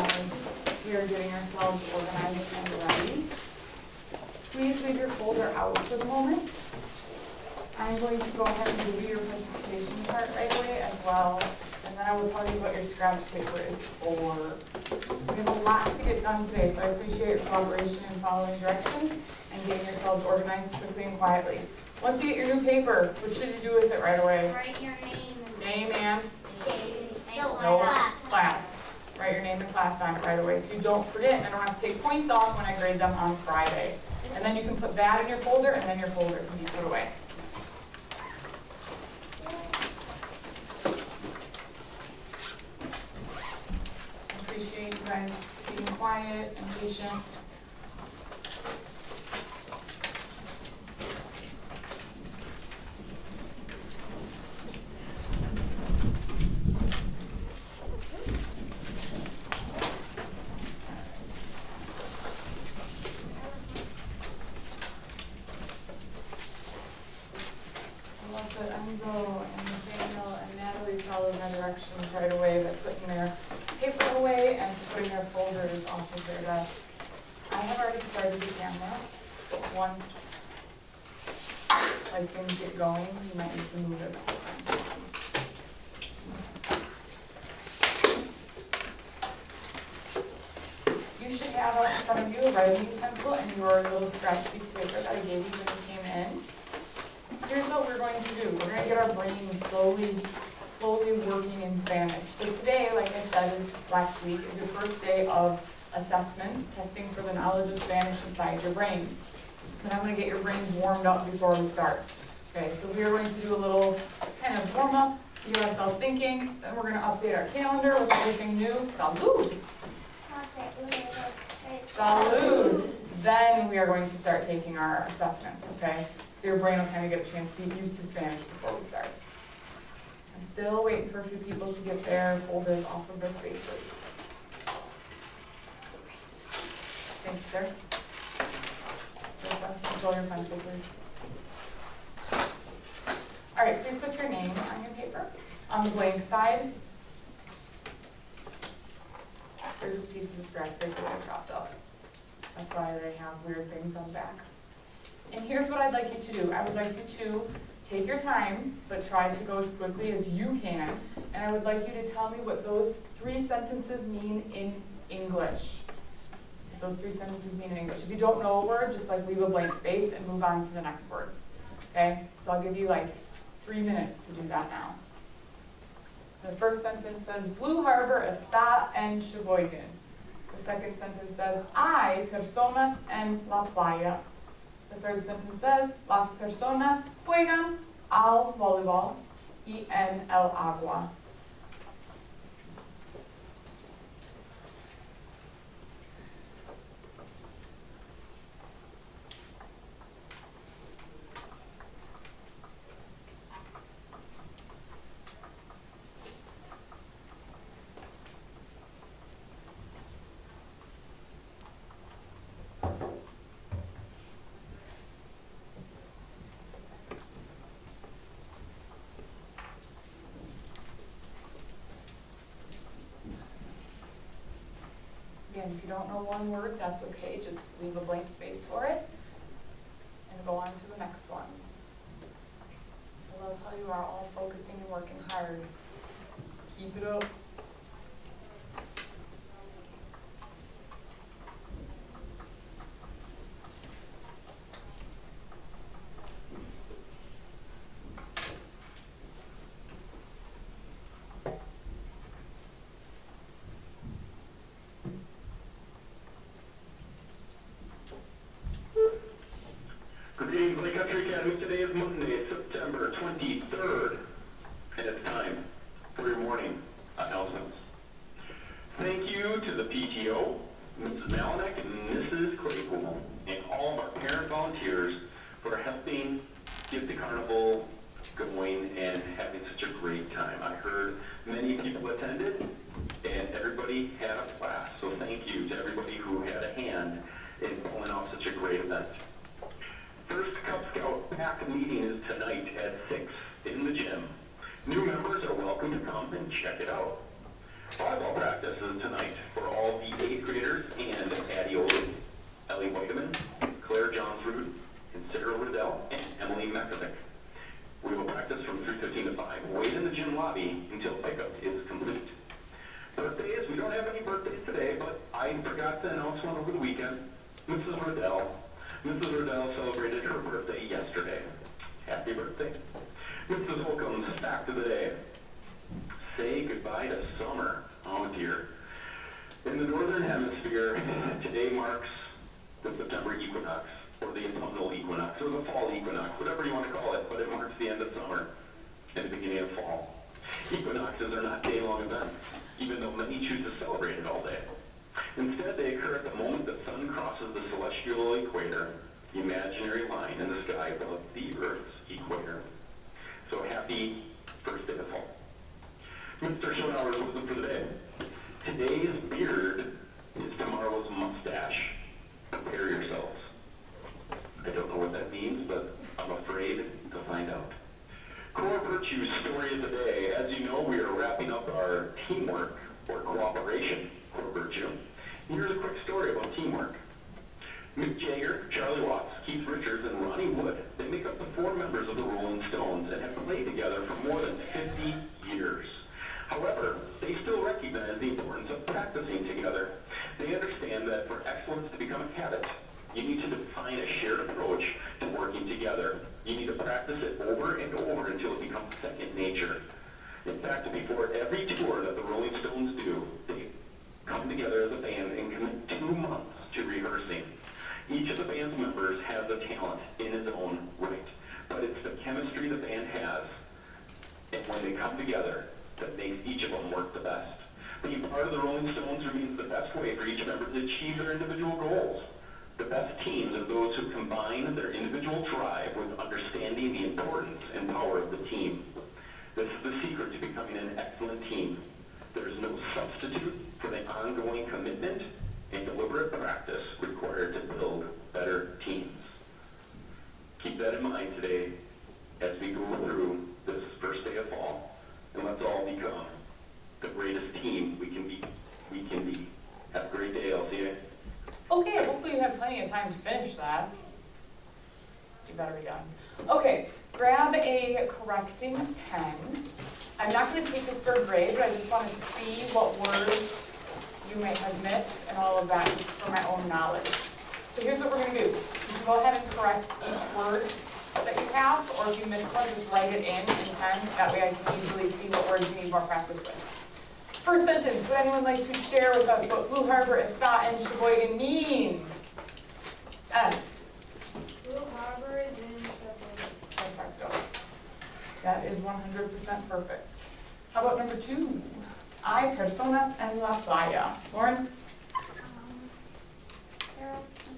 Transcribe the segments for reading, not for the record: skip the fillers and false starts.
as we are getting ourselves organized and ready, please leave your folder out for the moment. I'm going to go ahead and give you your participation card right away as well, and then I will tell you what your scratch paper is for. We have a lot to get done today, so I appreciate your cooperation in following directions and getting yourselves organized quickly and quietly. Once you get your new paper, what should you do with it right away? Write your name. Name and? No, class. Write your name and class on it right away so you don't forget, and I don't have to take points off when I grade them on Friday. And then you can put that in your folder, and then your folder can be put away. I appreciate you guys being quiet and patient. Enzo and Nathaniel and Natalie followed my directions right away by putting their paper away and putting their folders off of their desks. I have already started the camera, but once things get going, you might need to move it a couple times. You should have out in front of you a writing pencil and your little scratch piece of paper that I gave you when you came in. Here's what we're going to do. We're going to get our brains slowly working in Spanish. So today, like I said, last week, is your first day of assessments, testing for the knowledge of Spanish inside your brain. And I'm going to get your brains warmed up before we start. Okay, so we are going to do a little kind of warm up to get ourselves thinking. Then we're going to update our calendar with everything new. Salud! Salud! Then we are going to start taking our assessments, okay? So your brain will kind of get a chance to get used to Spanish before we start. I'm still waiting for a few people to get their folders off of their spaces. Thank you, sir. Control your pencil, please. All right, please put your name on your paper. On the blank side, they're just pieces of scratch paper that are chopped up. That's why they have weird things on the back. And here's what I'd like you to do. I would like you to take your time, but try to go as quickly as you can. And I would like you to tell me what those 3 sentences mean in English. Those 3 sentences mean in English. If you don't know a word, just leave a blank space and move on to the next words. Okay? So I'll give you 3 minutes to do that now. The first sentence says, Blue Harbor está en Sheboygan. The second sentence says, hay personas en la playa. The third sentence says, las personas juegan al voleibol y en el agua. Again, if you don't know one word, that's okay. Just leave a blank space for it and go on to the next ones. I love how you are all focusing and working hard. Keep it up. Good evening, Lake Country Academy. Today is Monday, September 23rd, and it's time for your morning announcements. Thank you to the PTO, Mrs. Malinek and Mrs. Claypool, and all of our parent volunteers for helping get the carnival going and having such a great time. I heard many people attended, and everybody had a blast. So thank you to everybody who had a hand in pulling off such a great event. First Cub Scout pack meeting is tonight at 6 in the gym. New members are welcome to come and check it out. Volleyball practice is tonight for all the 8th graders and Addie Oley, Ellie Whiteman, Claire Johnsrud, and Sarah Riddell, and Emily McCormick. We will practice from 3:15 to 5. Wait in the gym lobby until pickup is complete. Birthdays, we don't have any birthdays today, but I forgot to announce one over the weekend. Mrs. Riddell. Mrs. Riddell celebrated her birthday yesterday. Happy birthday. Mrs. Holcomb's fact of the day. Say goodbye to summer. Oh dear. In the northern hemisphere, today marks the September equinox, or the autumnal equinox, or the fall equinox, whatever you want to call it, but it marks the end of summer and the beginning of fall. Equinoxes are not day-long events, even though many choose to celebrate it all day. Instead, they occur at the moment the sun crosses the celestial equator, the imaginary line in the sky above the Earth's equator. So happy first day of fall. Mr. Schoenauer's wisdom for the day. Today's beard is tomorrow's mustache. Prepare yourselves. I don't know what that means, but I'm afraid to find out. Core virtue story of the day. As you know, we are wrapping up our teamwork or cooperation core virtue. Here's a quick story about teamwork. Mick Jagger, Charlie Watts, Keith Richards, and Ronnie Wood, they make up the 4 members of the Rolling Stones and have played together for more than 50 years. However, they still recognize the importance of practicing together. They understand that for excellence to become a habit, you need to define a shared approach to working together. You need to practice it over and over until it becomes second nature. In fact, before every tour that the Rolling Stones do, they come together as a band and commit 2 months to rehearsing. Each of the band's members has a talent in his own right, but it's the chemistry the band has, and when they come together, that makes each of them work the best. Being part of the Rolling Stones remains the best way for each member to achieve their individual goals. The best teams are those who combine their individual drive with understanding the importance and power of the team. This is the secret to becoming an excellent team. There is no substitute for the ongoing commitment and deliberate practice required to build better teams. Keep that in mind today as we go through this first day of fall, and let's all become the greatest team we can be. Have a great day. I'll see you. Okay, hopefully you have plenty of time to finish that. You better be done. Okay, grab a correcting pen. I'm not going to take this for a grade, but I just want to see what words you may have missed and all of that just for my own knowledge. So here's what we're going to do. You can go ahead and correct each word that you have, or if you missed one, just write it in pen. That way I can easily see what words you need more practice with. First sentence, would anyone like to share with us what Blue Harbor, Escott, and Sheboygan means? S. Blue Harbor is in Sheboygan. Perfecto. That is 100% perfect. How about number 2? Hay personas en la playa. Lauren? There are people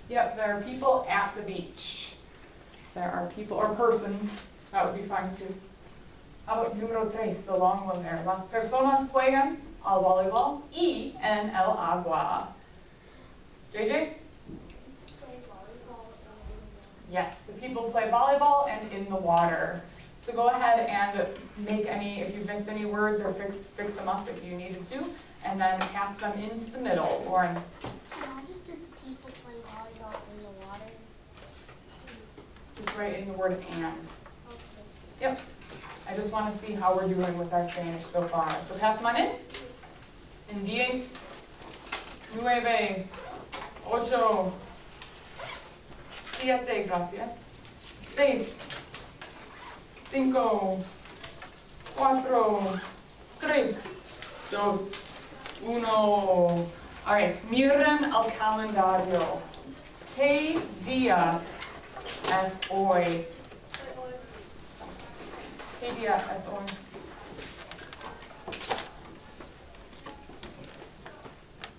Yep, there are people at the beach. There are people, or persons. That would be fine too. How about número 3, the long one there? Las personas juegan al voleibol y en el agua. JJ? play volleyball Yes, the people play volleyball and in the water. So go ahead and make any, if you missed any words, or fix them up if you needed to, and then pass them into the middle. Lauren? How just do people play volleyball in the water? Just write in the word and. Okay. Yep. I just want to see how we're doing with our Spanish so far. So pass them on in. En 10, 9, 8, 7, gracias. 6, 5, 4, 3, 2, 1. All right, miren el calendario. ¿Qué día es hoy? ¿Qué día es hoy?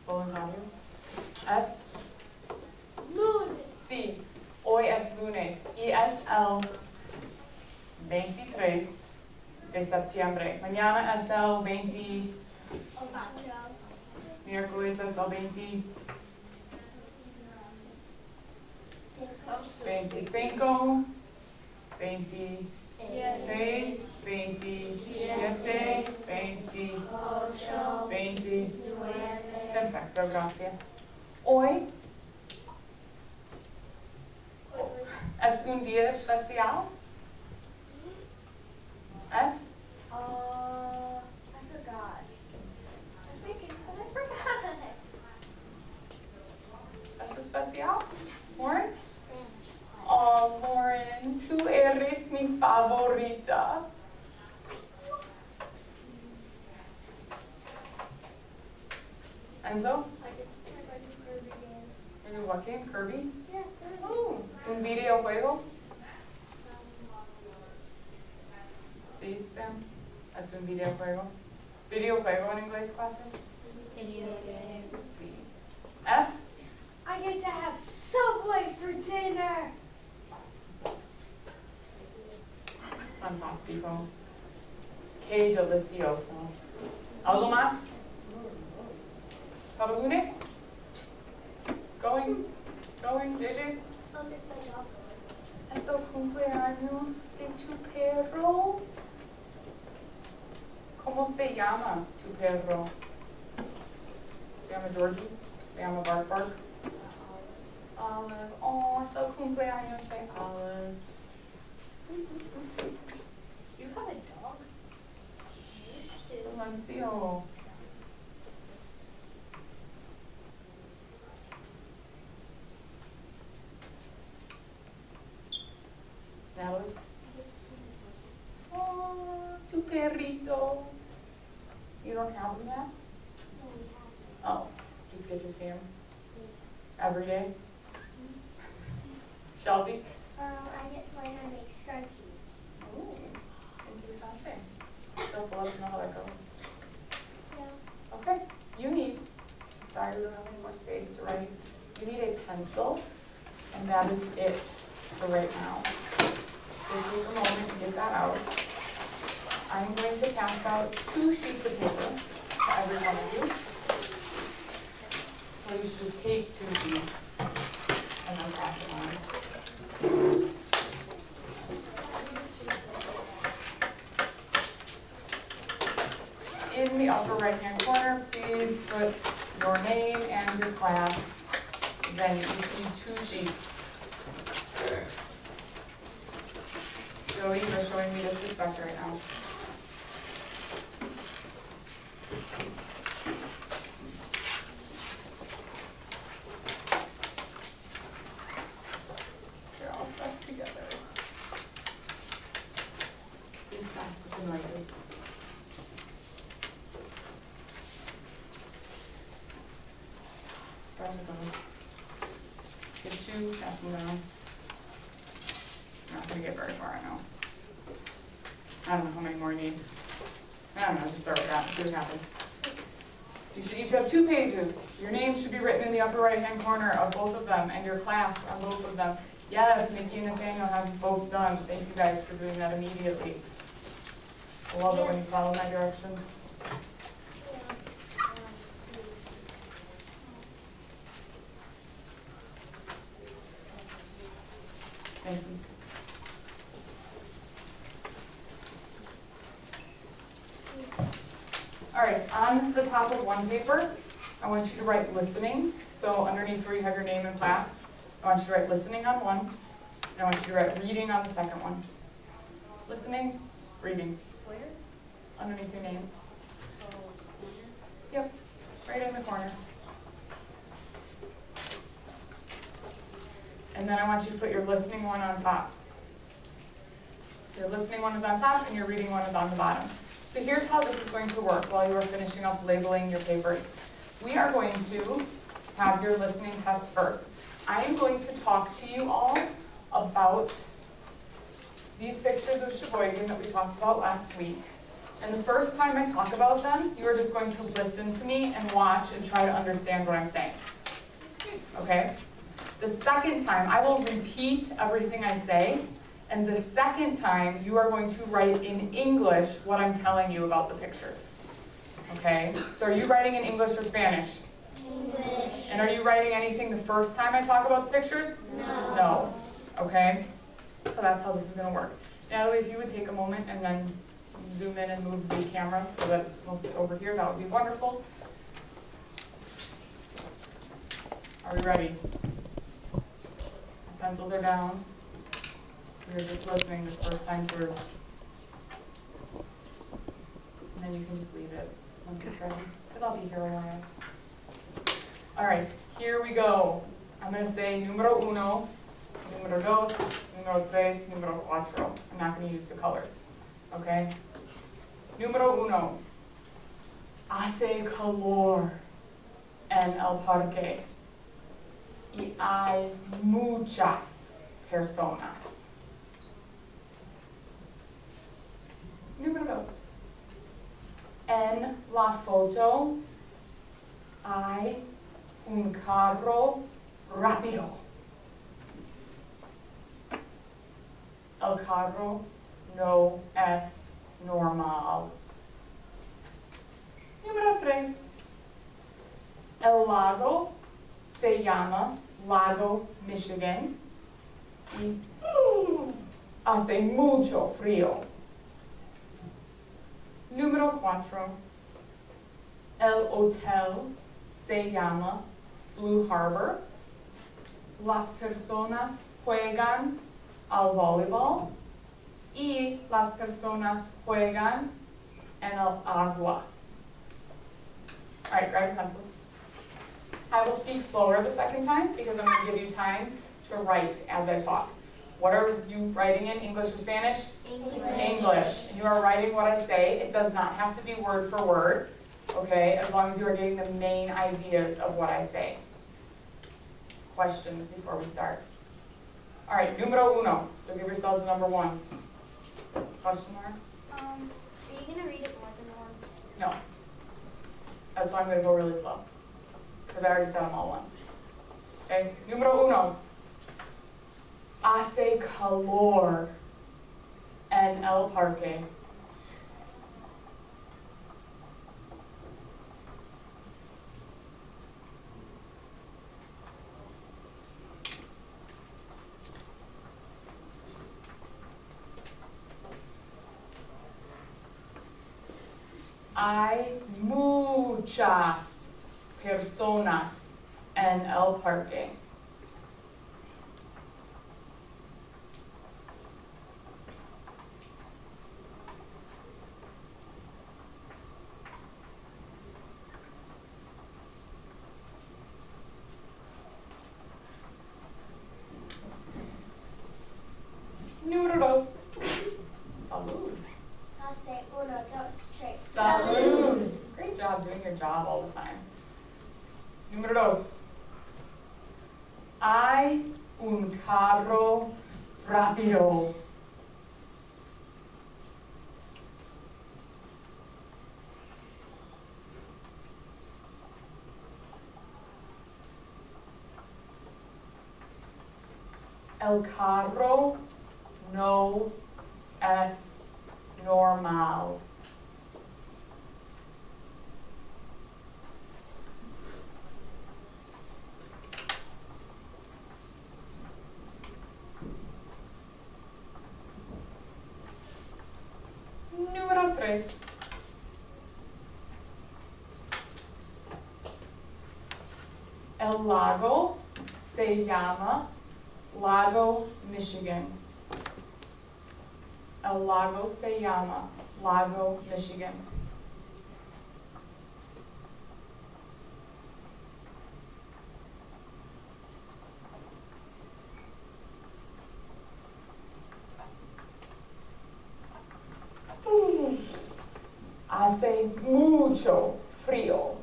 Voluntarios. Es Lunes. Sí, hoy es lunes y es el 23 de septiembre. Mañana es el 20, miércoles es el 20, 25, 26, Seis, 27, 28, 20. Perfecto, gracias. Hoy es un día especial. ¿Es? I forgot. I was thinking, but I forgot. ¿Es especial? Lauren? Oh, Lauren, tú eres mi favorita. Enzo? ¿Are you walking? Kirby? Yeah, Oh, ¿un videojuego? Sí, Sam. ¿Es un videojuego? ¿Videojuego en inglés, clase? Sí. ¿Es? I get to have Subway for dinner. Fantástico. Qué delicioso. ¿Algo más? ¿Para lunes? Going, DJ? ¿Es el cumpleaños de tu perro? ¿Cómo se llama tu perro? ¿Se llama Georgie? ¿Se llama Bark Bark? Olive. Oh, es el cumpleaños de Olive. You have a dog? Silencio. Natalie? Oh, tu perrito. You don't have him yet? Oh, just get to see him every day. Shelby? I get to learn how to make scrunchies. Ooh, interesante. So let us know how that goes. Yeah. Okay, you need, sorry we don't have any more space to write. You need a pencil, and that is it for right now. So take a moment to get that out. I'm going to pass out 2 sheets of paper to every one of you. So you should just take 2 sheets and then pass it on. In the upper right-hand corner, please put your name and your class. Then you need 2 sheets. Joey, you're showing me disrespect right now. They're all stuck together. Please stop with the noises. Start with those. Get 2, pass them down. Not going to get very far, I know. I don't know how many more you need. I don't know, just start with that and see what happens. You should each have 2 pages. Your name should be written in the upper right-hand corner of both of them, and your class on both of them. Yes, Nikki and Nathaniel have you both done. Thank you guys for doing that immediately. I love it when you follow my directions. Thank you. All right, on the top of one paper, I want you to write listening. So underneath where you have your name and class, I want you to write listening on one, and I want you to write reading on the second one. Listening, reading. Where? Underneath your name. Oh, Yep, right in the corner. And then I want you to put your listening one on top. So your listening one is on top and your reading one is on the bottom. So here's how this is going to work while you are finishing up labeling your papers. We are going to have your listening test first. I am going to talk to you all about these pictures of Sheboygan that we talked about last week. And the first time I talk about them, you are just going to listen to me and watch and try to understand what I'm saying. Okay? The second time, I will repeat everything I say. And the second time, you are going to write in English what I'm telling you about the pictures. Okay? So are you writing in English or Spanish? English. And are you writing anything the first time I talk about the pictures? No. No. Okay? So that's how this is going to work. Natalie, if you would take a moment and then zoom in and move the camera so that it's mostly over here, that would be wonderful. Are we ready? Our pencils are down. You're just listening this first time through. And then you can just leave it once it's ready, because I'll be here a while. All right, here we go. I'm going to say numero uno, numero dos, numero tres, numero cuatro. I'm not going to use the colors, okay? Numero uno. Hace calor en el parque y hay muchas personas. Número dos. En la foto hay un carro rápido. El carro no es normal. Número 3. El lago se llama Lago Michigan y hace mucho frío. Número 4. El hotel se llama Blue Harbor. Las personas juegan al voleibol y las personas juegan en el agua. All right, grab your pencils. I will speak slower the second time because I'm going to give you time to write as I talk. What are you writing in, English or Spanish? English. English. And you are writing what I say. It does not have to be word for word, okay, as long as you are getting the main ideas of what I say. Questions before we start? All right, numero uno. So give yourselves a number 1. Question mark? Are you going to read it more than once? No. That's why I'm going to go really slow, because I already said them all once. Okay, numero uno. Hace calor en el parque. Hay muchas personas en el parque. Número 2. Salud. Hace 1, 2, 3. Salud. Great job doing your job all the time. Número 2. Hay un carro rápido. El carro no es normal. Número 3. El lago se llama Lago Michigan. El lago se llama Lago Michigan. Hace mucho frío.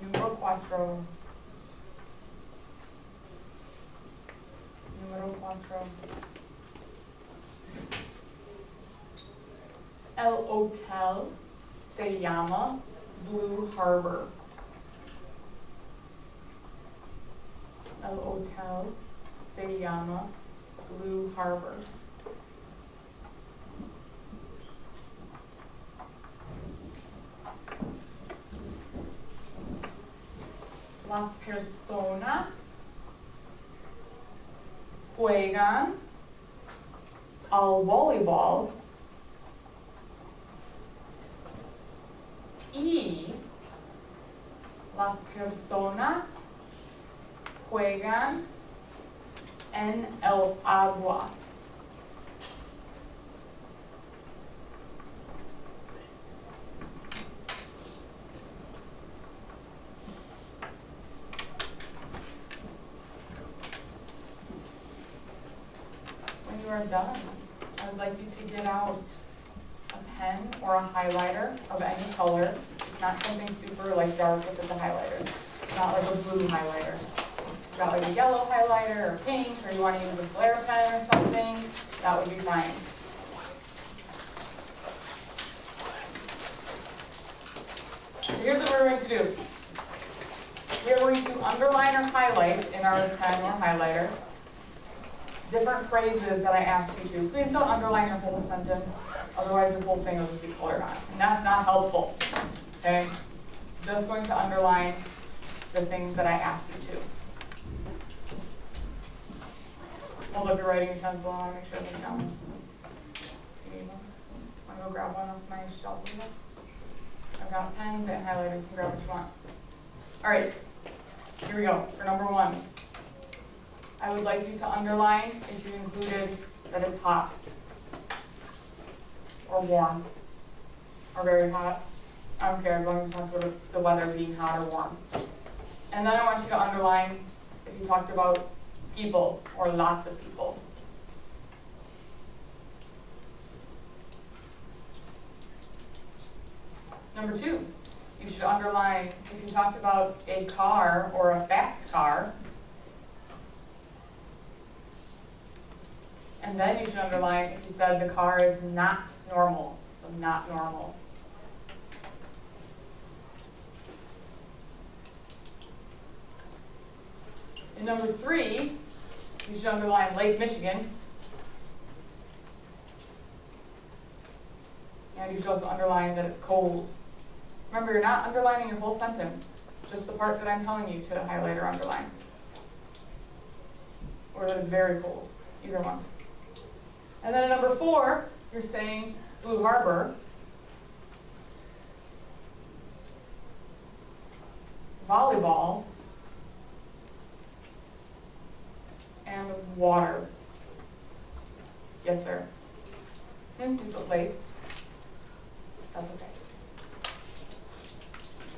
Número 4. Número 4. El hotel se llama Blue Harbor. El hotel se llama Blue Harbor. Las personas juegan al voleibol y las personas juegan en el agua. When you are done, I would like you to get out a pen or a highlighter of any color. It's not something super like dark if it's a highlighter. It's not like a blue highlighter. You got like a yellow highlighter or pink, or you want to use a glare pen or something, that would be fine. So here's what we're going to do. We are going to underline or highlight in our pen or highlighter different phrases that I ask you to. Please don't underline your whole sentence, otherwise your whole thing will just be colored on. And that's not helpful. Okay? Just going to underline the things that I ask you to. Hold up your writing utensil. I want to make sure they know. You need one? Want to go grab one off my shelf over there? I've got pens and highlighters. You can grab what you want. All right. Here we go. For number 1. I would like you to underline if you included that it's hot or warm or very hot. I don't care as long as you talk about the weather being hot or warm. And then I want you to underline if you talked about people or lots of people. Number 2, you should underline if you talked about a car or a fast car. And then you should underline if you said the car is not normal, so not normal. In number 3, you should underline Lake Michigan. And you should also underline that it's cold. Remember, you're not underlining your whole sentence, just the part that I'm telling you to highlight or underline. Or that it's very cold, either one. And then in number 4, you're saying Blue Harbor, volleyball, and water. Yes, sir. You put late. That's okay.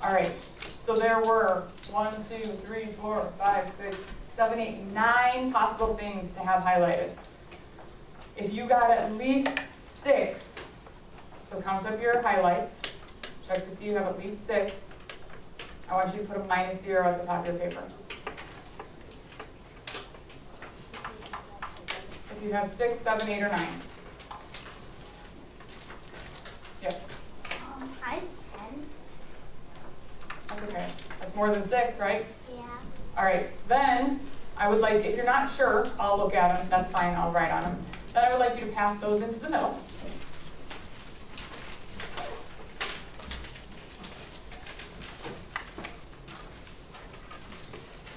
All right. So there were 1, 2, 3, 4, 5, 6, 7, 8, 9 possible things to have highlighted. If you got at least 6, so count up your highlights, check to see you have at least 6. I want you to put a -0 at the top of your paper. If you have 6, 7, 8, or 9. Yes? I have 10. That's okay. That's more than 6, right? Yeah. All right. Then I would like, if you're not sure, I'll look at them. That's fine. I'll write on them. Then I would like you to pass those into the middle.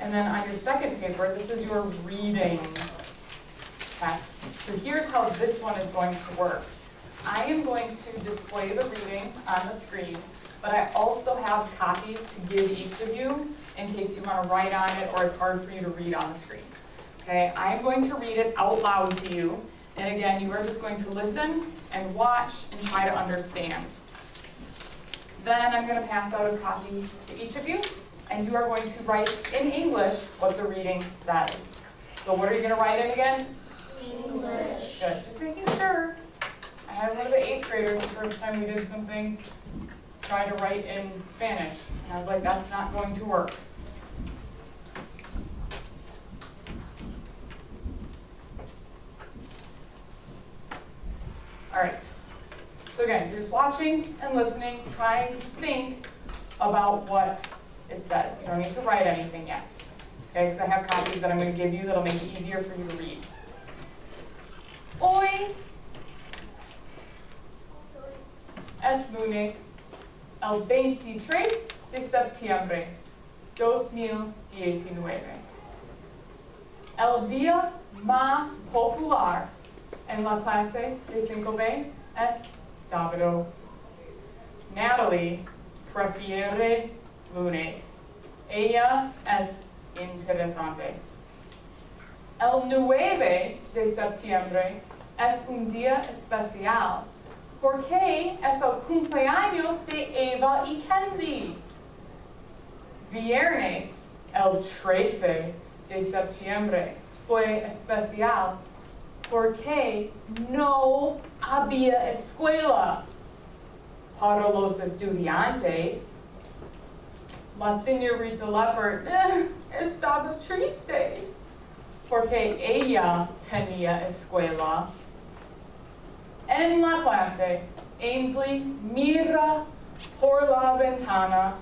And then on your second paper, this is your reading test. So here's how this one is going to work. I am going to display the reading on the screen, but I also have copies to give each of you in case you want to write on it or it's hard for you to read on the screen. Okay, I'm going to read it out loud to you. And again, you are just going to listen and watch and try to understand. Then I'm going to pass out a copy to each of you, and you are going to write in English what the reading says. So what are you going to write in again? English. Good. Just making sure. I had one of the 8th graders the first time we did something, try to write in Spanish. And I was like, that's not going to work. All right. So again, you're just watching and listening, trying to think about what it says. You don't need to write anything yet. Okay, because I have copies that I'm going to give you that'll make it easier for you to read. Hoy es lunes, el 23 de septiembre 2019. El día más popular en la clase de 5B es sábado. Natalie prefiere lunes. Ella es interesante. El 9 de septiembre es un día especial porque es el cumpleaños de Eva y Kenzie. Viernes, el 13 de septiembre, fue especial porque no había escuela para los estudiantes. La señorita Leopard estaba triste porque ella tenía escuela. En la clase, Ainsley mira por la ventana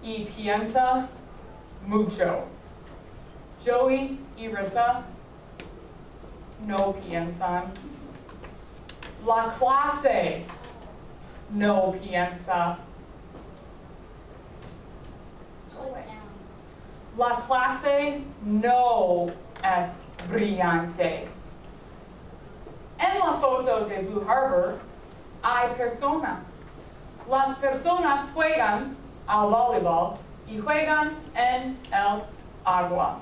y piensa mucho. Joey y Risa no piensan. La clase no piensa. La clase no es brillante. En la foto de Blue Harbor hay personas. Las personas juegan al voleibol y juegan en el agua.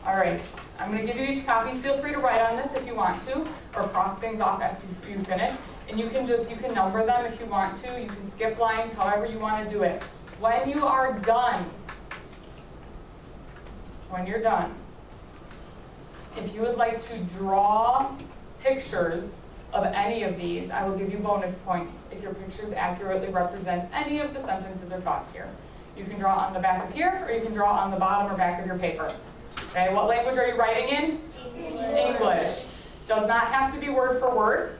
All right, I'm going to give you each copy. Feel free to write on this if you want to, or cross things off after you finish. And you can number them if you want to. You can skip lines, however you want to do it. When you are done, if you would like to draw pictures of any of these, I will give you bonus points if your pictures accurately represent any of the sentences or thoughts here. You can draw on the back of here, or you can draw on the bottom or back of your paper. Okay, what language are you writing in? English. Does not have to be word for word.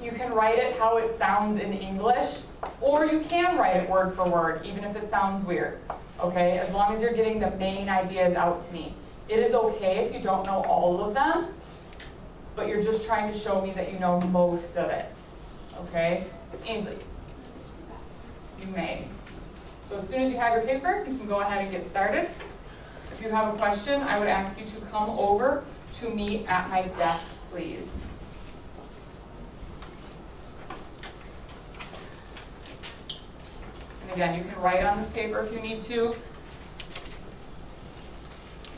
You can write it how it sounds in English, or you can write it word for word, even if it sounds weird. Okay, as long as you're getting the main ideas out to me. It is okay if you don't know all of them, but you're just trying to show me that you know most of it. Okay? Ainsley, you may. So as soon as you have your paper, you can go ahead and get started. If you have a question, I would ask you to come over to me at my desk, please. And again, you can write on this paper if you need to,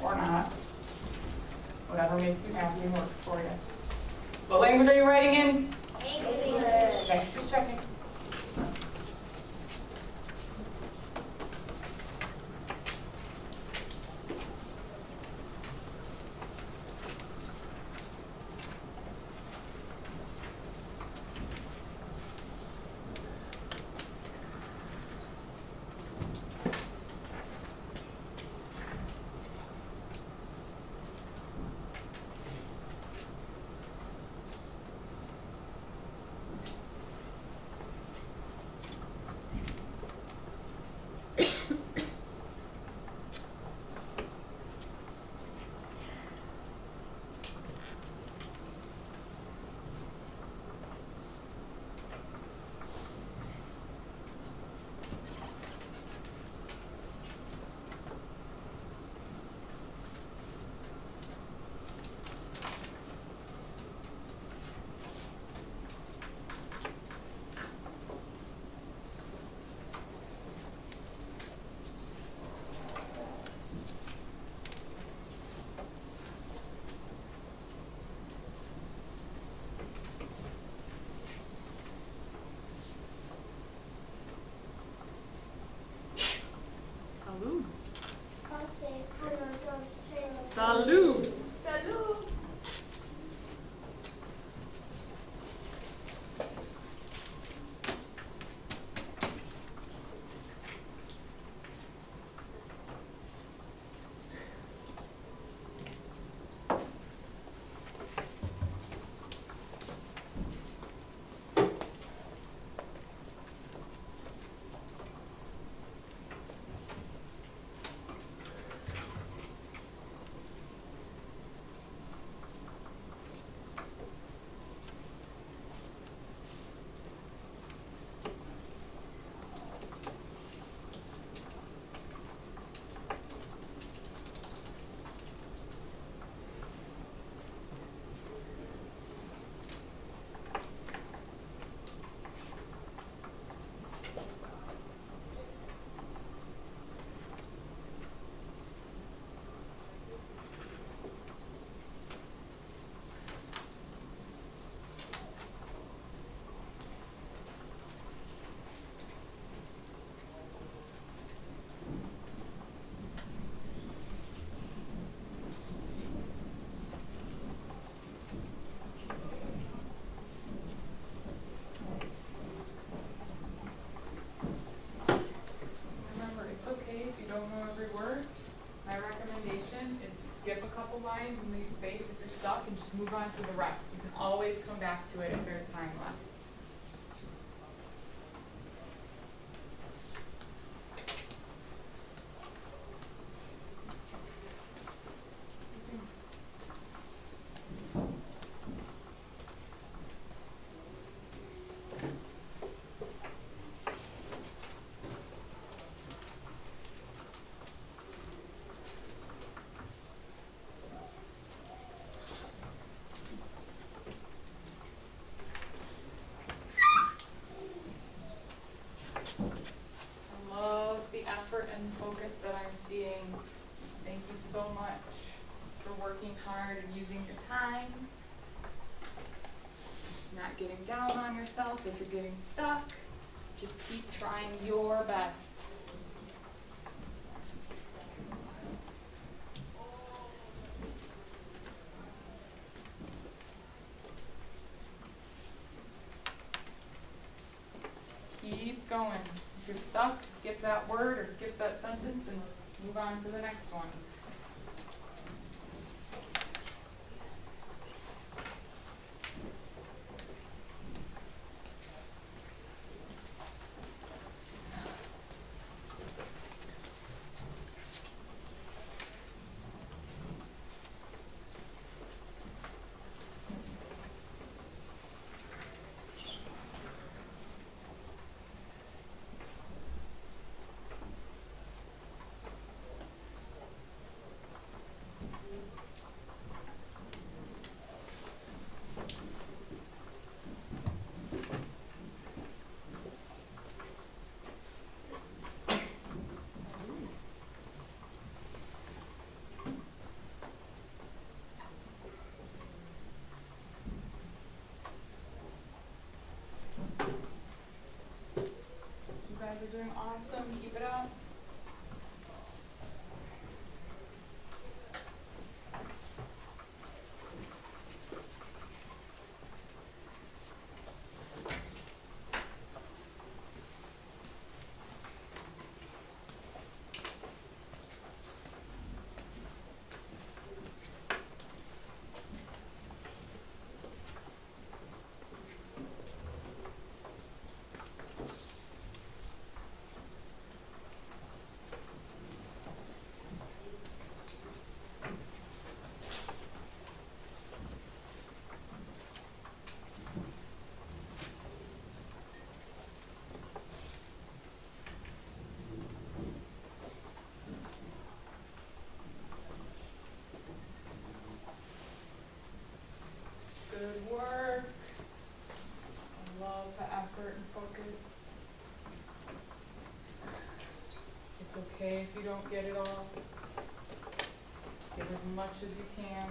or not. Whatever makes you happy and works for you. What language are you writing in? English. Okay, just checking. option is skip a couple lines and leave space if you're stuck and just move on to the rest. You can always come back to it if there's time left. Effort and focus that I'm seeing. Thank you so much for working hard and using your time. Not getting down on yourself if you're getting stuck. Just keep trying your best. Keep going. If you're stuck, skip that word or skip that sentence and move on to the next one. You guys are doing awesome. Keep it up. Good work. I love the effort and focus. It's okay if you don't get it all. Get as much as you can.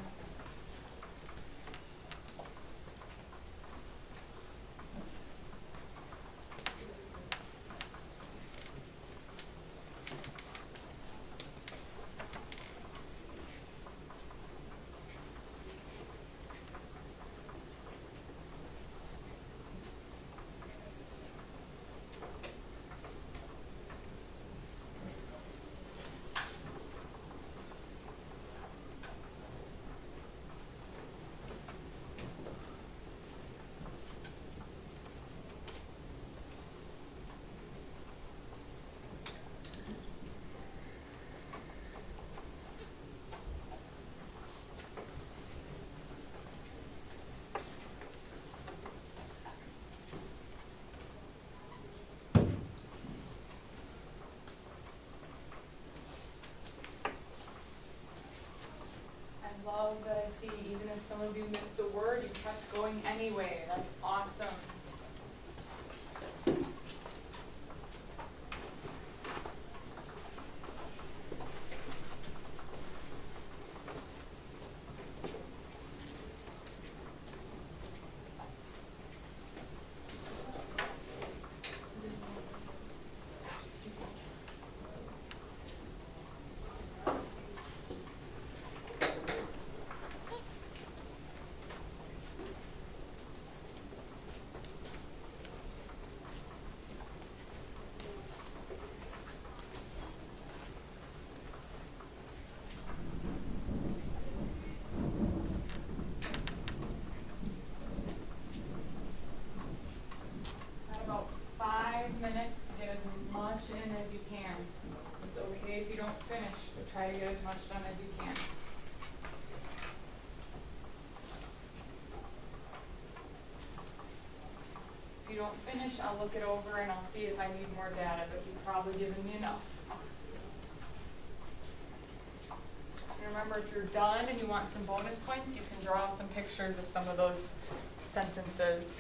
Love that I see, even if some of you missed a word, you kept going anyway. That's awesome. you can. It's okay if you don't finish, but try to get as much done as you can. If you don't finish, I'll look it over and I'll see if I need more data, but you've probably given me enough. And remember, if you're done and you want some bonus points, you can draw some pictures of some of those sentences.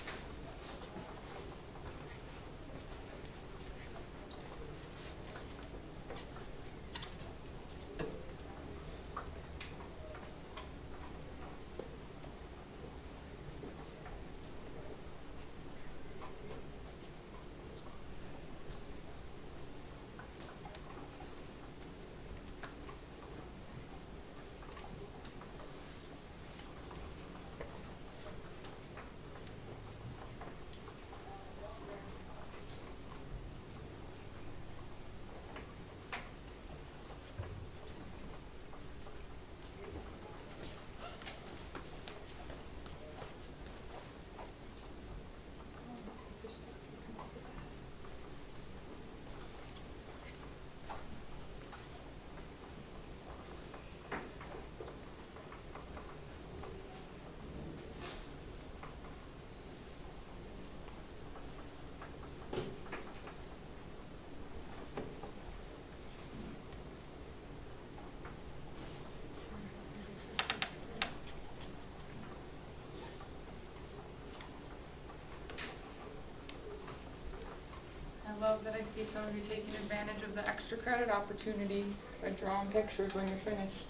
I love that I see some of you taking advantage of the extra credit opportunity by drawing pictures when you're finished.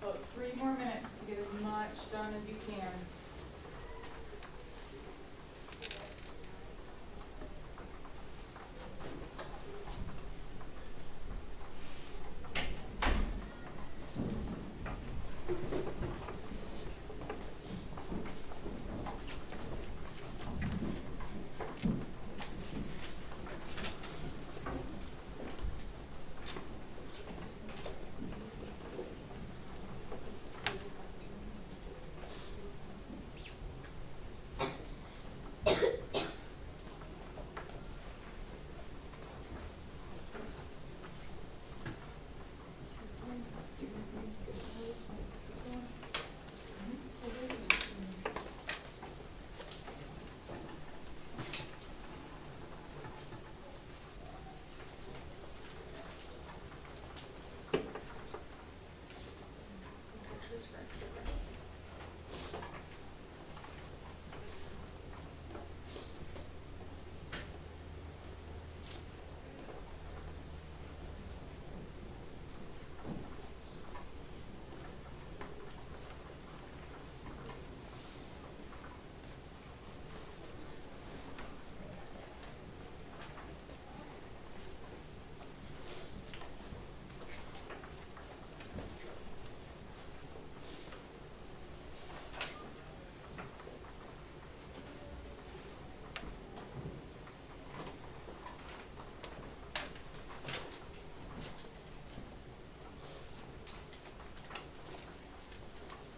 About 3 more minutes to get as much done as you can.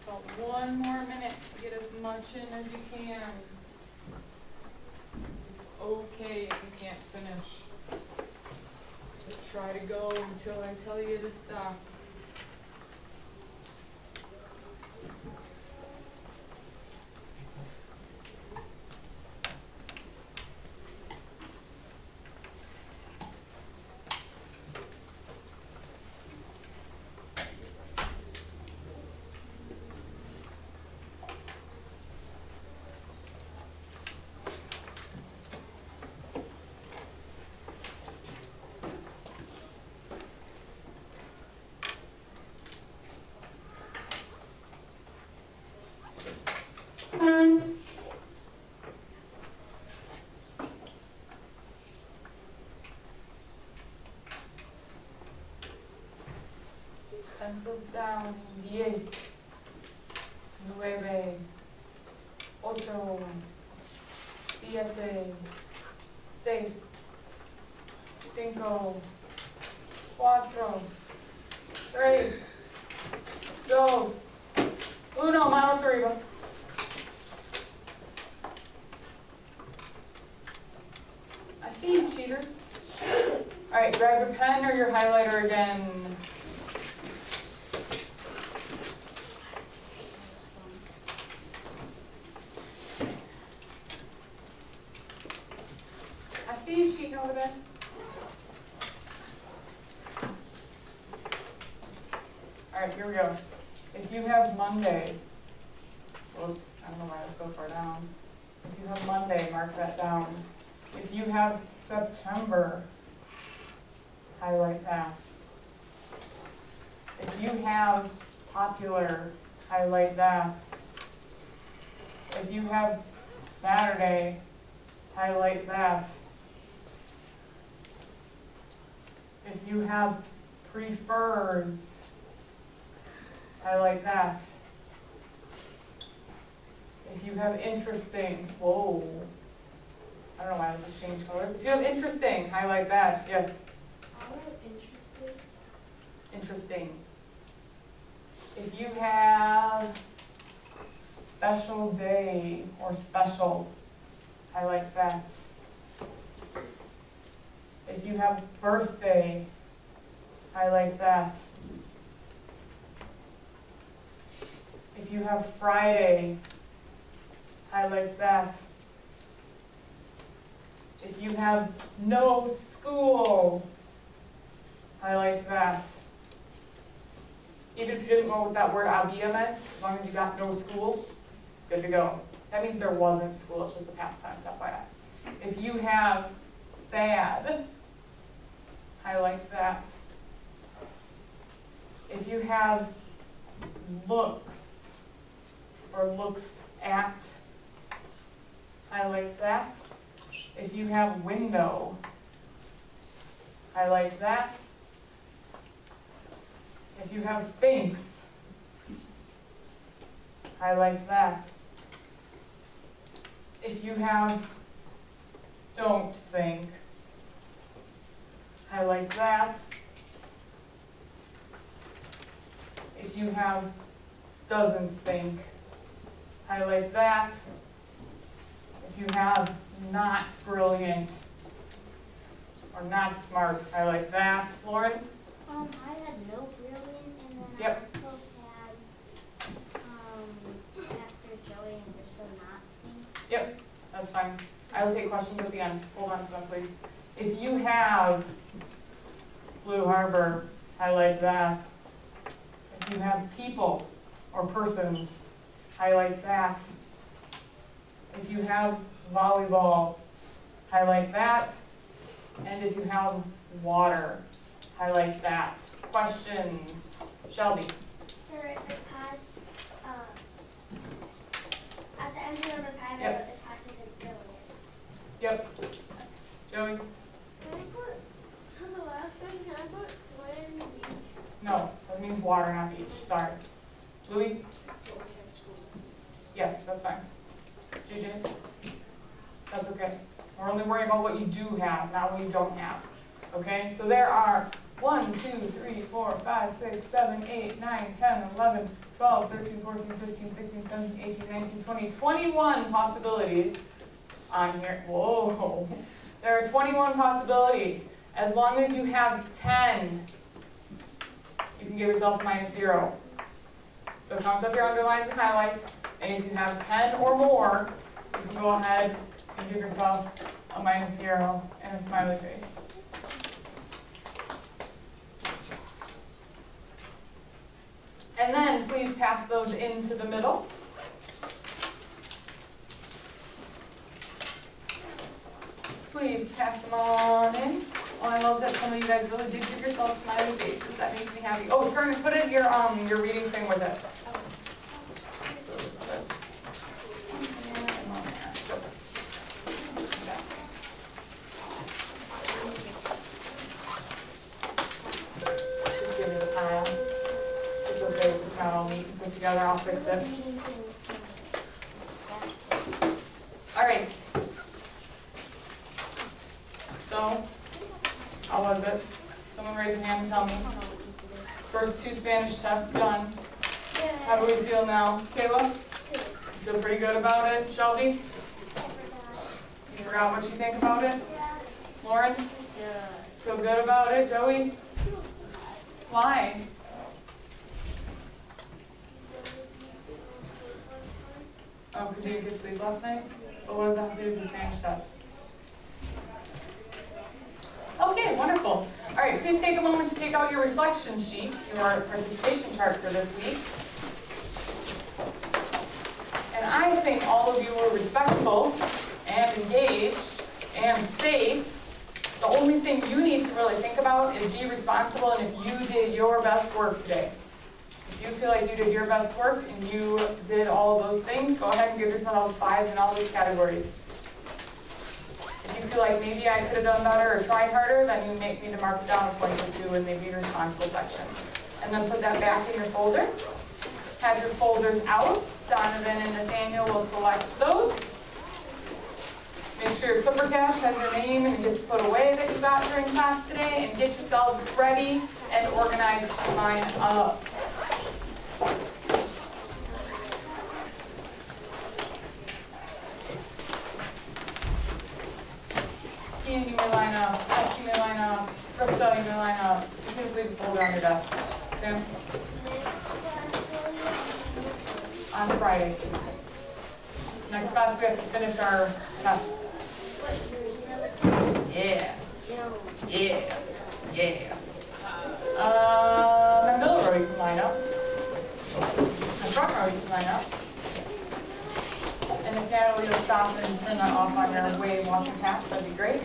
About 1 more minute to get as much in as you can. It's okay if you can't finish. Just try to go until I tell you to stop. Pencils down. 10, 9, 8, 7, 6, 5, 4, 3, 2, 1, manos arriba. you go. I see you, cheaters. All right, grab your pen or your highlighter again. I see you cheating over there. All right, here we go. If you have Monday, whoops, I don't know why that's so far down. If you have Monday, mark that down. If you have September, highlight that. If you have popular, highlight that. If you have Saturday, highlight that. If you have prefers, highlight that. If you have interesting, whoa, I don't know why I just changed colors. If you have interesting, highlight that, yes. I have interesting. Interesting. If you have special day or special, highlight that. If you have birthday, highlight that. If you have Friday, highlight that. If you have no school, highlight that. Even if you didn't know what that word había meant, as long as you got no school, good to go. That means there wasn't school, it's just the past tense, FYI. If you have sad, highlight that. If you have looks or looks at, highlight that. If you have window, highlight that. If you have thinks, highlight that. If you have don't think, highlight that. If you have doesn't think, highlight that. If you have not brilliant or not smart, highlight that. Lauren? I had no brilliant, and then Yep. I also had after Joey and there's so not. Yep, that's fine. I will take questions at the end. Hold on to them, please. If you have Blue Harbor, highlight that. If you have people or persons, highlight that. If you have volleyball, highlight that. And if you have water, highlight that. Questions? Shelby? Because at the end of the time, Yep. the class isn't brilliant. Yep. Joey? Can I put, on the last thing, can I put land beach? No, that means water, not beach. Sorry. Louis? Yes, that's fine. JJ? That's okay. We're only worrying about what you do have, not what you don't have. Okay? So there are 1, 2, 3, 4, 5, 6, 7, 8, 9, 10, 11, 12, 13, 14, 15, 16, 17, 18, 19, 20, 21 possibilities on here. Whoa. There are 21 possibilities. As long as you have 10, you can give yourself -0. So count up your underlines and highlights, and if you have 10 or more, you can go ahead and give yourself a -0 and a smiley face. And then please pass those into the middle. Please pass them on in. Oh, I love that some of you guys really did give yourself smiley faces. That makes me happy. Oh, turn and put in your reading thing with it. So just put it on there. Just give me the pile. It's okay if it's not all neat and put together. I'll fix it. All right. So, how was it? Someone raise your hand and tell me. First 2 Spanish tests done. How do we feel now? Kayla? Feel pretty good about it, Shelby? You forgot what you think about it? Yeah. Lawrence? Yeah. Feel good about it, Joey? Why? Oh, because you didn't get sleep last night? But what does that have to do with your Spanish test? Okay, wonderful. All right, please take a moment to take out your reflection sheet, your participation chart for this week. And I think all of you were respectful and engaged and safe. The only thing you need to really think about is be responsible and if you did your best work today. If you feel like you did your best work and you did all of those things, go ahead and give yourselves 5s in all those categories. If you feel like maybe I could have done better or tried harder, then you need to mark down a point or 2 in maybe your responsible section. And then put that back in your folder. Have your folders out. Donovan and Nathaniel will collect those. Make sure your Clipper Cache has your name and it gets put away that you got during class today, and get yourselves ready and organized to line up. Ian, you may line up. Ash, you may line up. Krista, you may line up. You can just leave the folder on your desk. Sam? On Friday. Next class we have to finish our tests. Yeah. Yeah. Yeah. In middle row you can line up. In front row you can line up. And if Natalie will stop and turn that off on your way walking past, that'd be great.